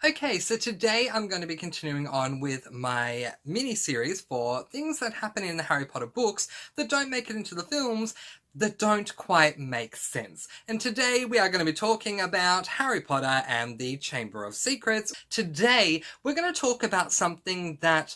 Okay, so today I'm going to be continuing on with my mini-series for things that happen in the Harry Potter books that don't make it into the films, that don't quite make sense. And today we are going to be talking about Harry Potter and the Chamber of Secrets. Today we're going to talk about something that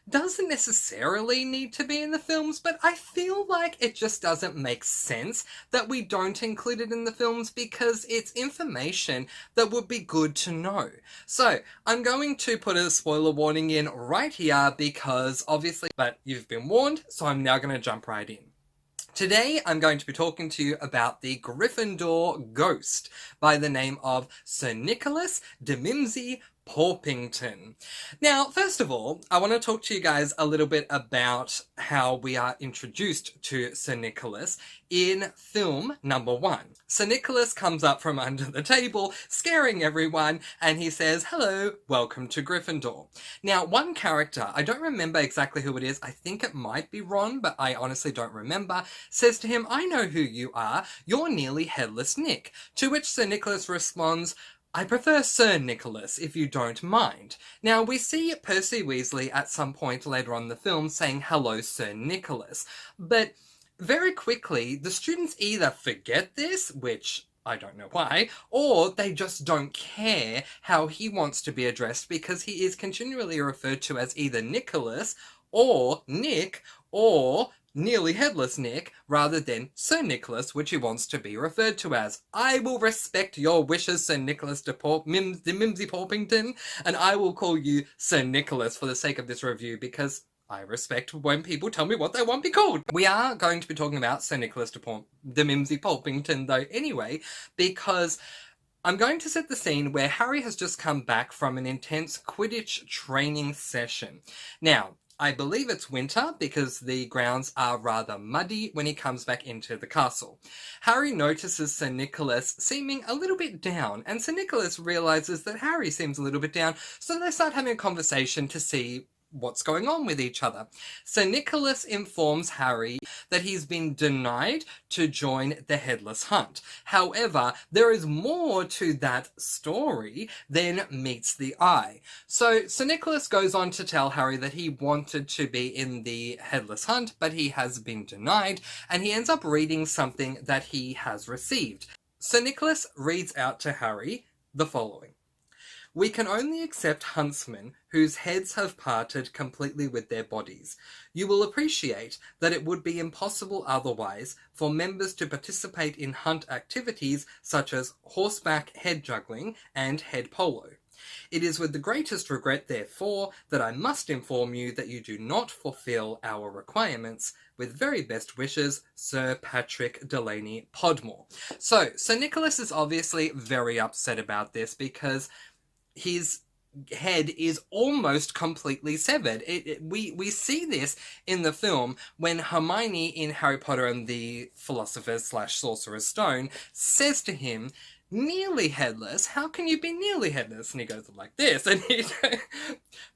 doesn't necessarily need to be in the films, but I feel like it just doesn't make sense that we don't include it in the films because it's information that would be good to know. So, I'm going to put a spoiler warning in right here because obviously, but you've been warned, so I'm now going to jump right in. Today, I'm going to be talking to you about the Gryffindor ghost by the name of Sir Nicholas de Mimsy Porpington. Now, first of all, I want to talk to you guys a little bit about how we are introduced to Sir Nicholas in film number 1. Sir Nicholas comes up from under the table, scaring everyone, and he says, "Hello, welcome to Gryffindor." Now, one character, I don't remember exactly who it is, I think it might be Ron, but I honestly don't remember, says to him, "I know who you are, you're nearly headless Nick." To which Sir Nicholas responds, "I prefer Sir Nicholas, if you don't mind." Now, we see Percy Weasley at some point later on in the film saying, "Hello, Sir Nicholas." But very quickly, the students either forget this, which I don't know why, or they just don't care how he wants to be addressed because he is continually referred to as either Nicholas or Nick or nearly headless Nick, rather than Sir Nicholas, which he wants to be referred to as. I will respect your wishes, Sir Nicholas de Mimsy Porpington, and I will call you Sir Nicholas for the sake of this review, because I respect when people tell me what they want to be called. We are going to be talking about Sir Nicholas de Mimsy Porpington, though, anyway, because I'm going to set the scene where Harry has just come back from an intense Quidditch training session. Now, I believe it's winter because the grounds are rather muddy when he comes back into the castle. Harry notices Sir Nicholas seeming a little bit down, and Sir Nicholas realizes that Harry seems a little bit down, so they start having a conversation to see what's going on with each other. Sir Nicholas informs Harry that he's been denied to join the Headless Hunt. However, there is more to that story than meets the eye. So Sir Nicholas goes on to tell Harry that he wanted to be in the Headless Hunt, but he has been denied, and he ends up reading something that he has received. Sir Nicholas reads out to Harry the following: "We can only accept huntsmen whose heads have parted completely with their bodies. You will appreciate that it would be impossible otherwise for members to participate in hunt activities such as horseback head juggling and head polo. It is with the greatest regret, therefore, that I must inform you that you do not fulfill our requirements. With very best wishes, Sir Patrick Delaney Podmore." So, Sir Nicholas is obviously very upset about this because his head is almost completely severed. We see this in the film when Hermione in Harry Potter and the Philosopher's / Sorcerer's Stone says to him, "Nearly headless? How can you be nearly headless?" And he goes like this, and he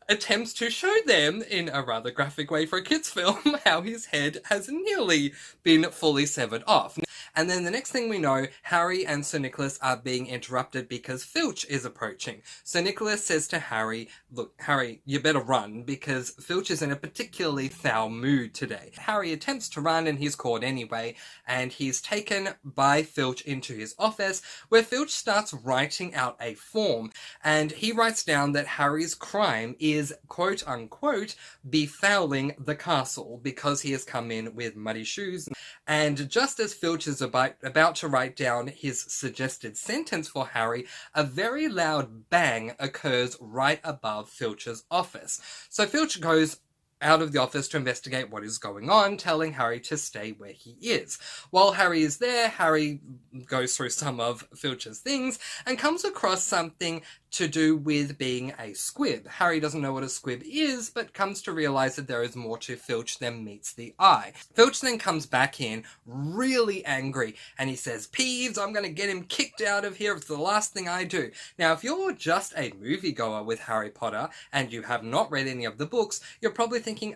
attempts to show them, in a rather graphic way for a kid's film, how his head has nearly been fully severed off. And then the next thing we know, Harry and Sir Nicholas are being interrupted because Filch is approaching. Sir Nicholas says to Harry, "Look, Harry, you better run because Filch is in a particularly foul mood today." Harry attempts to run and he's caught anyway, and he's taken by Filch into his office, where Filch starts writing out a form, and he writes down that Harry's crime is, quote-unquote, befouling the castle because he has come in with muddy shoes. And just as Filch is about to write down his suggested sentence for Harry, a very loud bang occurs right above Filch's office. So Filch goes out of the office to investigate what is going on, telling Harry to stay where he is. While Harry is there, Harry goes through some of Filch's things and comes across something to do with being a squib. Harry doesn't know what a squib is, but comes to realize that there is more to Filch than meets the eye. Filch then comes back in, really angry, and he says, "Peeves, I'm going to get him kicked out of here. It's the last thing I do." Now, if you're just a moviegoer with Harry Potter, and you have not read any of the books, you're probably thinking,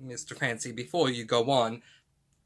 Mr. Francy, before you go on,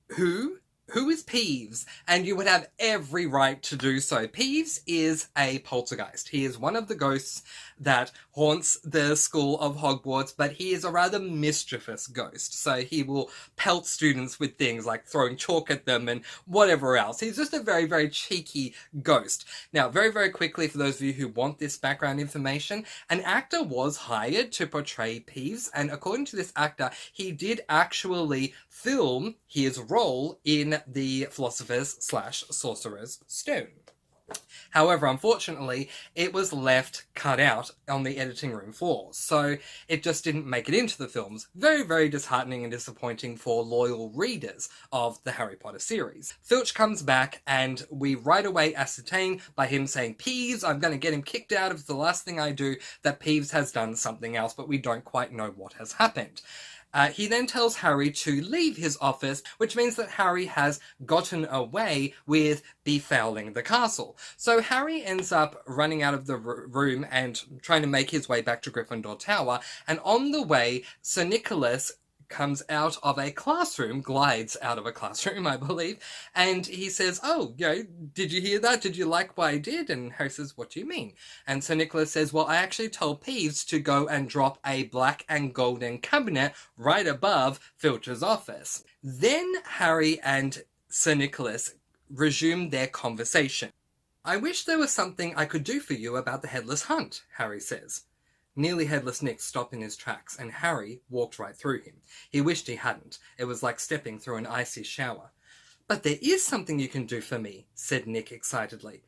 who is Peeves? And you would have every right to do so. Peeves is a poltergeist. He is one of the ghosts that haunts the school of Hogwarts, but he is a rather mischievous ghost. So he will pelt students with things like throwing chalk at them and whatever else. He's just a very, very cheeky ghost. Now, very, very quickly, for those of you who want this background information, an actor was hired to portray Peeves, and according to this actor, he did actually film his role in the Philosopher's/Sorcerer's Stone. However, unfortunately, it was left cut out on the editing room floor, so it just didn't make it into the films. Very, very disheartening and disappointing for loyal readers of the Harry Potter series. Filch comes back, and we right away ascertain by him saying, Peeves, I'm going to get him kicked out if it's the last thing I do, that Peeves has done something else, but we don't quite know what has happened. He then tells Harry to leave his office, which means that Harry has gotten away with befouling the castle. So Harry ends up running out of the room and trying to make his way back to Gryffindor Tower, and on the way, Sir Nicholas comes out of a classroom, glides out of a classroom, I believe, and he says, oh, did you hear that? Did you like what I did? And Harry says, what do you mean? And Sir Nicholas says, well, I actually told Peeves to go and drop a black and golden cabinet right above Filch's office. Then Harry and Sir Nicholas resume their conversation. I wish there was something I could do for you about the Headless Hunt, Harry says. Nearly Headless Nick stopped in his tracks, and Harry walked right through him. He wished he hadn't. It was like stepping through an icy shower. But there is something you can do for me, said Nick excitedly.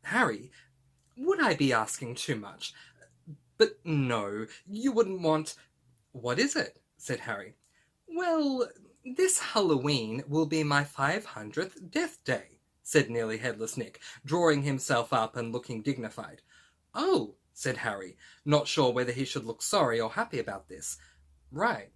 Harry, would I be asking too much? But no, you wouldn't want... What is it? Said Harry. Well, this Halloween will be my 500th death day, said Nearly Headless Nick, drawing himself up and looking dignified. Oh, said Harry, not sure whether he should look sorry or happy about this. Right.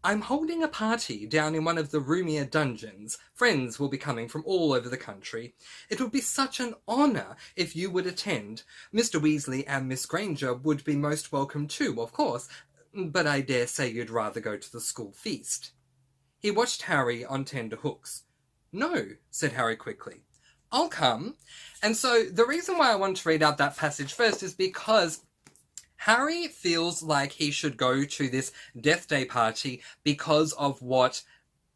I'm holding a party down in one of the roomier dungeons. Friends will be coming from all over the country. It would be such an honour if you would attend. Mr. Weasley and Miss Granger would be most welcome too, of course, but I dare say you'd rather go to the school feast. He watched Harry on tender hooks. No, said Harry quickly. I'll come. And so the reason why I want to read out that passage first is because Harry feels like he should go to this Death Day party because of what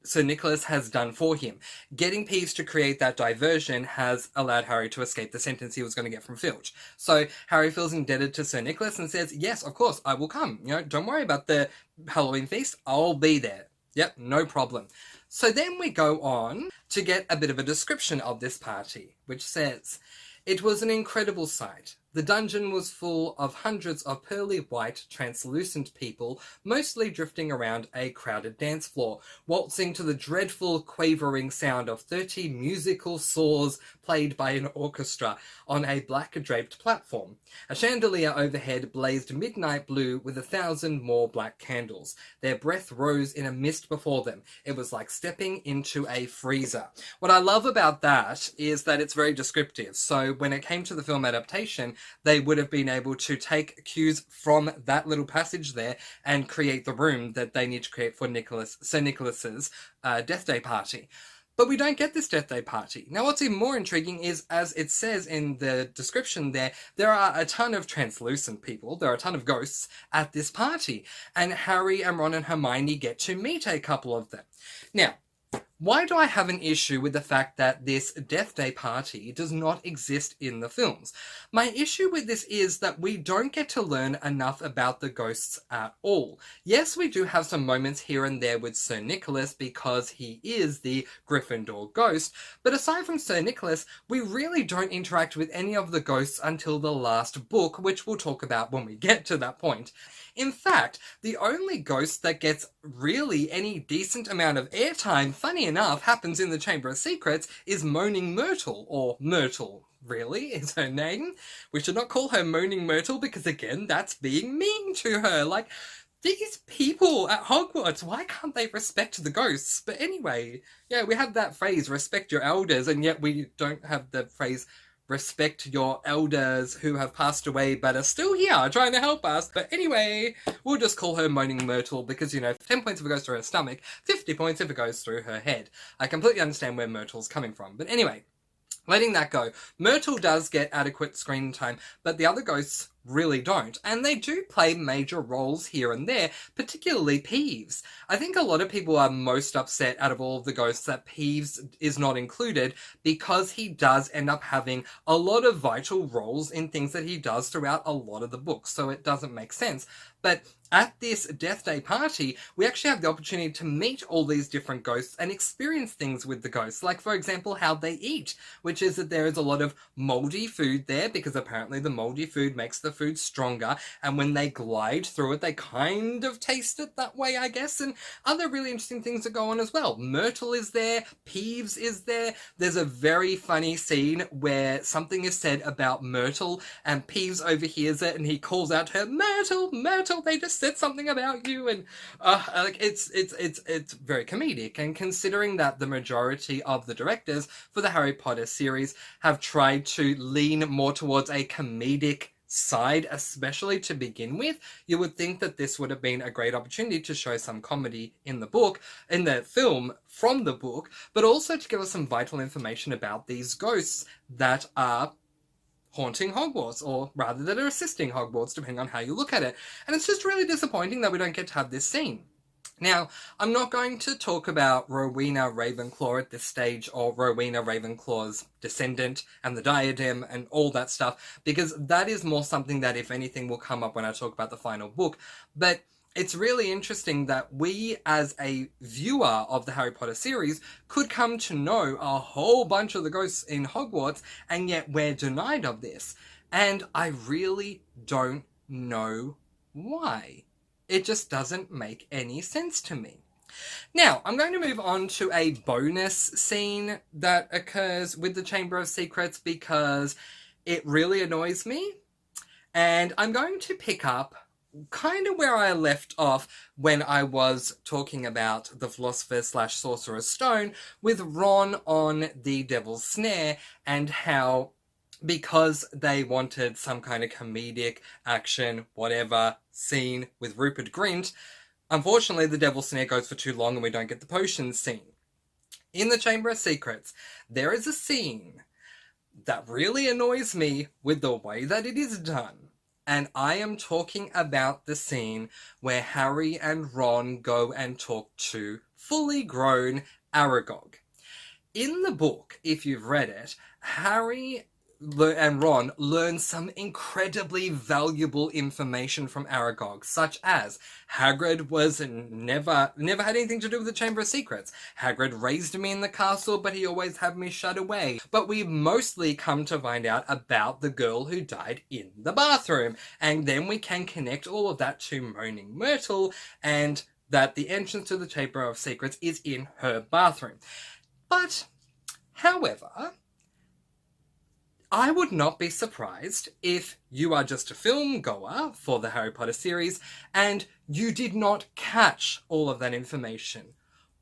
Sir Nicholas has done for him. Getting Peeves to create that diversion has allowed Harry to escape the sentence he was going to get from Filch. So Harry feels indebted to Sir Nicholas and says, yes, of course, I will come. Don't worry about the Halloween feast. I'll be there. Yep, no problem. So then we go on to get a bit of a description of this party, which says, it was an incredible sight. The dungeon was full of hundreds of pearly white, translucent people, mostly drifting around a crowded dance floor, waltzing to the dreadful, quavering sound of 30 musical saws played by an orchestra on a black-draped platform. A chandelier overhead blazed midnight blue with 1,000 more black candles. Their breath rose in a mist before them. It was like stepping into a freezer. What I love about that is that it's very descriptive. So when it came to the film adaptation, they would have been able to take cues from that little passage there and create the room that they need to create for Sir Nicholas's Death Day party. But we don't get this Death Day party. Now, what's even more intriguing is, as it says in the description there are a ton of translucent people, there are a ton of ghosts at this party, and Harry and Ron and Hermione get to meet a couple of them. Now, why do I have an issue with the fact that this Death Day party does not exist in the films? My issue with this is that we don't get to learn enough about the ghosts at all. Yes, we do have some moments here and there with Sir Nicholas because he is the Gryffindor ghost, but aside from Sir Nicholas, we really don't interact with any of the ghosts until the last book, which we'll talk about when we get to that point. In fact, the only ghost that gets really any decent amount of airtime, funny enough, happens in the Chamber of Secrets, is Moaning Myrtle, or Myrtle, really, is her name. We should not call her Moaning Myrtle because, again, that's being mean to her. Like, these people at Hogwarts, why can't they respect the ghosts? But anyway, yeah, we have that phrase, respect your elders, and yet we don't have the phrase, respect your elders who have passed away but are still here trying to help us. But anyway, we'll just call her Moaning Myrtle because, 10 points if it goes through her stomach, 50 points if it goes through her head. I completely understand where Myrtle's coming from. But anyway, letting that go, Myrtle does get adequate screen time, but the other ghosts really don't. And they do play major roles here and there, particularly Peeves. I think a lot of people are most upset out of all of the ghosts that Peeves is not included, because he does end up having a lot of vital roles in things that he does throughout a lot of the books, so it doesn't make sense. But at this Death Day party, we actually have the opportunity to meet all these different ghosts and experience things with the ghosts. Like, for example, how they eat, which is that there is a lot of moldy food there, because apparently the moldy food makes the food stronger, and when they glide through it, they kind of taste it that way, I guess, and other really interesting things that go on as well. Myrtle is there, Peeves is there. There's a very funny scene where something is said about Myrtle, and Peeves overhears it, and he calls out to her, "Myrtle, Myrtle, they just said something about you," and like it's very comedic. And considering that the majority of the directors for the Harry Potter series have tried to lean more towards a comedic side, especially to begin with, you would think that this would have been a great opportunity to show some comedy in the film from the book, but also to give us some vital information about these ghosts that are haunting Hogwarts, or rather that are assisting Hogwarts, depending on how you look at it. And it's just really disappointing that we don't get to have this scene. Now, I'm not going to talk about Rowena Ravenclaw at this stage, or Rowena Ravenclaw's descendant and the diadem and all that stuff, because that is more something that, if anything, will come up when I talk about the final book. But it's really interesting that we, as a viewer of the Harry Potter series, could come to know a whole bunch of the ghosts in Hogwarts, and yet we're denied of this. And I really don't know why. It just doesn't make any sense to me. Now, I'm going to move on to a bonus scene that occurs with the Chamber of Secrets, because it really annoys me. And I'm going to pick up kind of where I left off when I was talking about the Philosopher's/Sorcerer's Stone with Ron on the Devil's Snare, and how, because they wanted some kind of comedic action, whatever, scene with Rupert Grint, unfortunately the Devil's Snare goes for too long and we don't get the potions scene. In the Chamber of Secrets, there is a scene that really annoys me with the way that it is done. And I am talking about the scene where Harry and Ron go and talk to fully grown Aragog. In the book, if you've read it, Harry and Ron learn some incredibly valuable information from Aragog, such as Hagrid was never had anything to do with the Chamber of Secrets. Hagrid raised me in the castle, but he always had me shut away. But we mostly come to find out about the girl who died in the bathroom, and then we can connect all of that to Moaning Myrtle, and that the entrance to the Chamber of Secrets is in her bathroom. But, however, I would not be surprised if you are just a film goer for the Harry Potter series and you did not catch all of that information.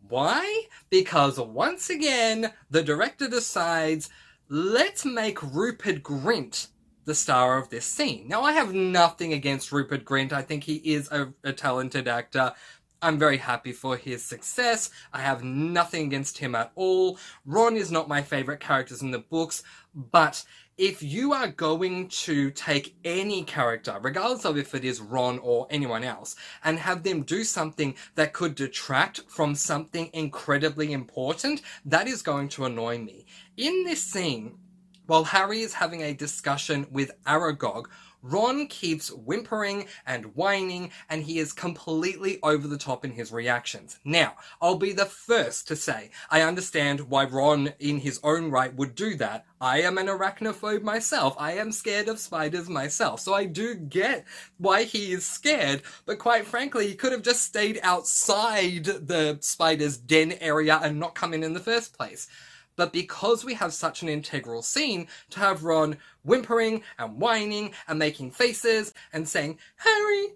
Why? Because once again, the director decides, let's make Rupert Grint the star of this scene. Now, I have nothing against Rupert Grint. I think he is a talented actor. I'm very happy for his success. I have nothing against him at all. Ron is not my favourite characters in the books, but if you are going to take any character, regardless of if it is Ron or anyone else, and have them do something that could detract from something incredibly important, that is going to annoy me. In this scene, while Harry is having a discussion with Aragog, Ron keeps whimpering and whining, and he is completely over the top in his reactions. Now, I'll be the first to say, I understand why Ron, in his own right, would do that. I am an arachnophobe myself. I am scared of spiders myself. So I do get why he is scared, but quite frankly, he could have just stayed outside the spider's den area and not come in the first place. But because we have such an integral scene, to have Ron whimpering and whining and making faces and saying, Harry,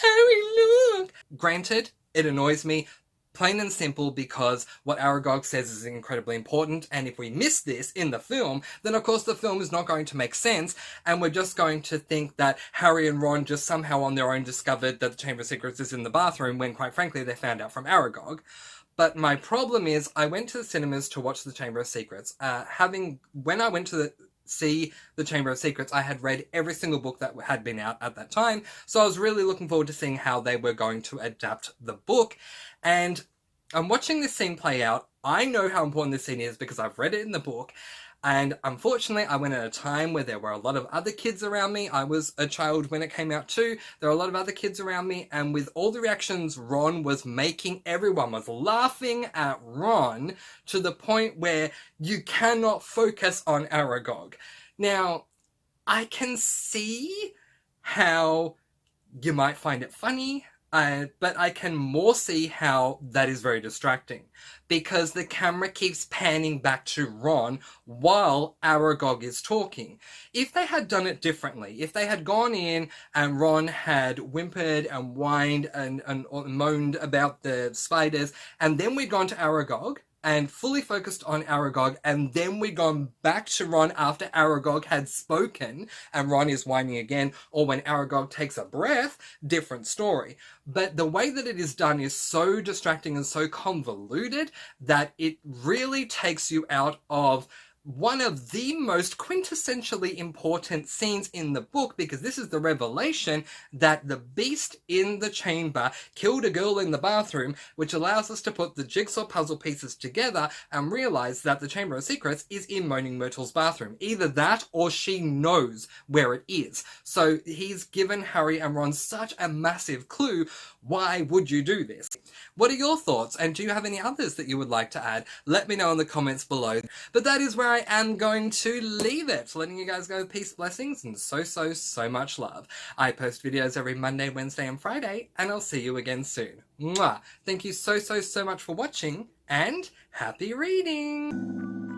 Harry, look. Granted, it annoys me, plain and simple, because what Aragog says is incredibly important, and if we miss this in the film, then of course the film is not going to make sense, and we're just going to think that Harry and Ron just somehow on their own discovered that the Chamber of Secrets is in the bathroom, when quite frankly they found out from Aragog. But my problem is, I went to the cinemas to watch the Chamber of Secrets. When I went to see the Chamber of Secrets. I had read every single book that had been out at that time, so I was really looking forward to seeing how they were going to adapt the book. And I'm watching this scene play out. I know how important this scene is because I've read it in the book. And unfortunately, I went at a time where there were a lot of other kids around me. I was a child when it came out too. There were a lot of other kids around me. And with all the reactions Ron was making, everyone was laughing at Ron to the point where you cannot focus on Aragog. Now, I can see how you might find it funny. But I can more see how that is very distracting, because the camera keeps panning back to Ron while Aragog is talking. If they had done it differently, if they had gone in and Ron had whimpered and whined and moaned about the spiders, and then we'd gone to Aragog and fully focused on Aragog, and then we'd gone back to Ron after Aragog had spoken, and Ron is whining again, or when Aragog takes a breath, different story. But the way that it is done is so distracting and so convoluted that it really takes you out of one of the most quintessentially important scenes in the book, because this is the revelation that the beast in the chamber killed a girl in the bathroom, which allows us to put the jigsaw puzzle pieces together and realize that the Chamber of Secrets is in Moaning Myrtle's bathroom. Either that or she knows where it is. So he's given Harry and Ron such a massive clue. Why would you do this? What are your thoughts? And do you have any others that you would like to add? Let me know in the comments below. But that is where I am going to leave it. Letting you guys go with peace, blessings, and so much love. I post videos every Monday, Wednesday, and Friday, and I'll see you again soon. Mwah! Thank you so much for watching, and happy reading!